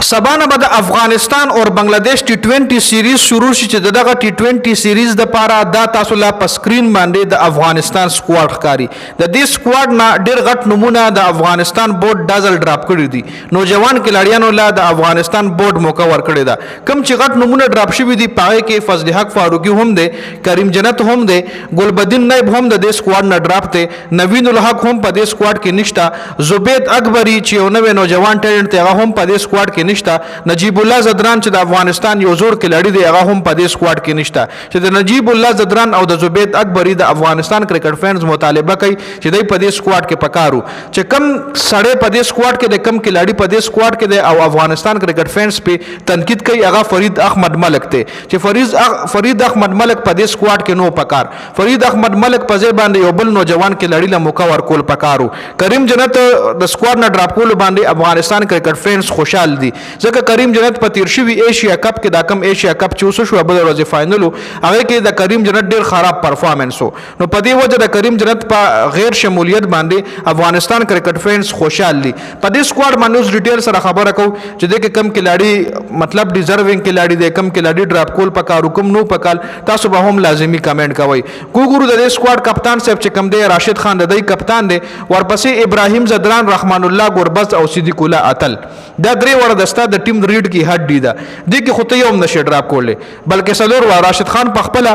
سبانه به د افغانستان او بنگلاديش टी20 سیریز شروع شي چې دغه टी20 سیریز د پاره دا تاسو لا په سکرین باندې د افغانستان سکواډ ښکاری د دې سکواډ نه ډېر غټ نمونه د افغانستان بورډ دازل ډراپ کړی دي نوجوان کلاډیانو لا د افغانستان بورډ موقع ورکړی دا کم چې غټ نمونه ډراپ شوی دي پاره کې فضل حق فاروقي هم دي کریم جنت هم دي ګلبدین نایب هم د دې سکواډ نه ډراپ ته نوین الحق هم په دې سکواډ کې نشتا زبید اکبری چې یو نوې نوجوان ټیلنټ دی هغه هم په دې سکواډ کې نشتا نجیب الله زدران چې د افغانستان یو زوړ کلاډي دی هغه هم په دې سکواډ کې نشتا چې د نجیب الله زدران او د زبید اکبری د افغانستان کرکټ فینز مطالبه کوي چې دوی په دې سکواډ کې پکارو چې کم سړی په دې سکواډ کې د کم کلاډي په دې سکواډ کې دی او افغانستان کرکټ فینز په تنقید کوي هغه فرید احمد ملک ته چې فرید احمد ملک په دې سکواډ کې نو پکار فرید احمد ملک په ځای باندې یو بل نوجوان کلاډي له موقع ورکول پکارو کریم جنت د سکواډ نه ډراپ کول باندې افغانستان کرکټ فینز خوشحال دي ځکه کریم جنت په تیر شوی ایشیا کپ کې دا کم ایشیا کپ چې وسو شو بل ورځ فائنل هغه کې د کریم جنت ډیر خراب پرفارمنس وو نو په دې وجه د کریم جنت په غیر شمولیت باندې افغانستان کرکټ فینز خوشحال دي په دې سکواډ باندې ډیټیل سره خبره کو چې د کم کلاډي مطلب ډیزروینګ کلاډي د کم کلاډي ډراپ کول پکارو کوم نو پکال تاسو به هم لازمی کمنټ کوئ ګورو د دې سکواډ کپتان صاحب چې کم دی راشد خان د دې کپتان دی ورپسې ابراهیم زدران رحمان الله ګوربز او صدیق الله اتل دا درې وړ دسته د ټیم ریډ کی هډ دی دا د کی خو ته یوم نشه ډراپ کولې بلکې سلور و راشد خان په خپل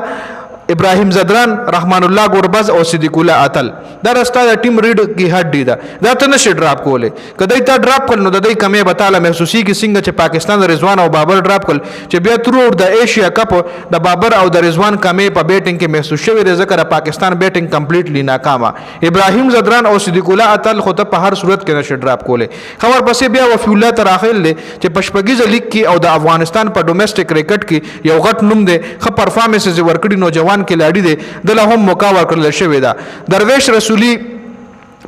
ابراهیم زدران رحمان الله ګوربز او صدیق الله اتل دا رستا د ټیم ریډ کی هډ دی دا ته نشه ډراپ کولې کدی ته ډراپ کول نو د دې کمې بتاله محسوسي کی څنګه چې پاکستان د رضوان او بابر ډراپ کول چې بیا تر د ایشیا کپ د بابر او د رضوان کمې په بیټینګ کې محسوس شوی د ذکر پاکستان بیټینګ کمپلیټلی ناکامه ابراهیم زدران او صدیق الله اتل خو ته په هر صورت کې نشه ډراپ کولې خبر پسې بیا وفي الله تراخل دی چې پشپګیز لیگ کې او د افغانستان په ډومېسټک کرکټ کې یو غټ نوم دی خو پرفارمنس ورکړي نوجوان کلاډي دی دله هم موقع ورکړل شوی دا درویش رسولی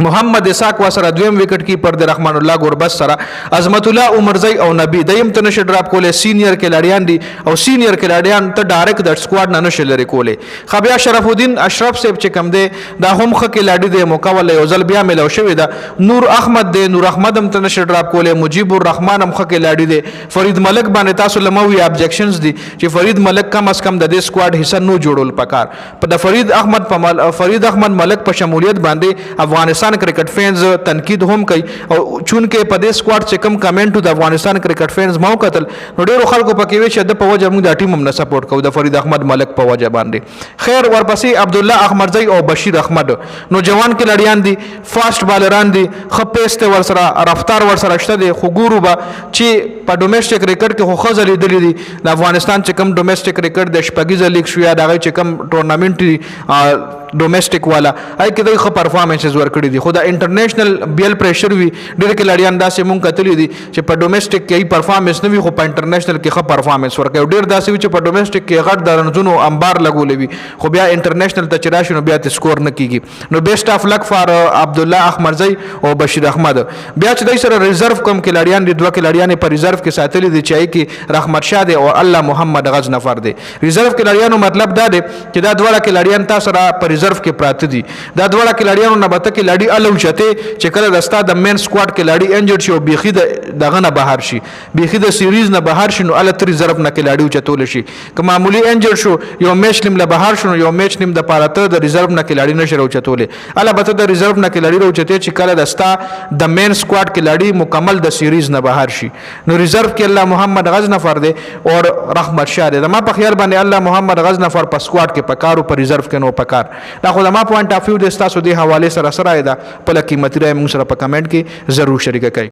محمد اسحاق وسره دویم وکټ کیپر د رحمان الله ګوربز سره عظمت الله عمرزی او نبی دیم ته نشه ډراپ کولې سینیئر کلاډیان دي او سینیئر کلاډیان ته ډایرکټ د سکواډ نه نشه لري کولې خبیا شرف الدین اشرف صاحب چې کم دی دا هم خ کلاډي دی موقع ول یو ځل بیا ملو شوی دا نور احمد دی نور احمد هم ته نشه ډراپ کولې مجيب الرحمن هم خ کلاډي دی فرید ملک باندې تاسو لموي ابجیکشنز دي چې فرید ملک کم از کم د دې سکواډ حصہ نو جوړول پکار په د فرید احمد ملک په شمولیت باندې افغانستان کرکټ فینز تنقید هم کوي او چونکه په دې سکواډ چې کم کمنټ د افغانستان کرکټ فینز مو قتل نو ډیرو خلکو پکې وی چې د په وجه موږ د ټیم هم نه سپورټ کوو د فرید احمد ملک په وجه باندې خیر ورپسې عبد الله احمدزی او بشیر احمد نو جوان کلاډیان دي فاست بالران دي خپېست ور سره رفتار ور سره شته دي خو ګورو به چې په ډومېسټک کرکټ کې خو خزل دي د افغانستان چې کم ډومېسټک کرکټ د شپږیز لیگ شو یا دغه چې کم ټورنامنت ډومېسټک والا هاي کې دوی خو پرفارمنسز ورکړي دي خو د انټرنیشنل بیل پریشر وی ډېر کلاډیان داسې مونږ کتلی دي چې په ډومېسټک کې پرفارمنس نه وي خو په انټرنیشنل کې ښه پرفارمنس ورکوي ډېر داسې وي چې په ډومېسټک کې غټ د رنزونو انبار لګولې وي خو بیا انټرنیشنل ته چې راشي نو بیا ته سکور نه کیږي نو بیسټ اف لک فار عبد الله احمدزی او بشیر احمد بیا چې دوی سره ریزرو کم کلاډیان دي دوه کلاډیان په ریزرو کې ساتلي دي چې کې رحمت شاه دی او الله محمد غزنفر دی ریزرو کلاډیانو مطلب دا دی چې دا دوه کلاډیان تاسو سره په ریزرو کې پراته دي دا دوه کلاډیانو نه بته کلاډي الوچته چې کله رستا د مین سکواډ کلاډي انجر شي او بيخي دغه نه بهر شي بيخي د سیریز نه بهر شي نو ال تر ضرب نه کلاډي چتول شي که معمولی انجر شو یو میچ نیم له بهر شو یو میچ نیم د پارته د ریزرو نه کلاډي نشه روچتولې البته د ریزرو نه کلاډي روچته چې کله رستا د مین سکواډ کلاډي مکمل د سیریز نه بهر شي نو ریزرو کې الله محمد غزنفر دی او رحمت شاه دی ما په خیال باندې الله محمد غزنفر په سکواډ کې پکارو په ریزرو کې نو پکار دا خو ما پوینټ اف ویو د تاسو د حواله سره دا په قیمتي رائے موږ سره په کمنټ کې ضرور شریک کړئ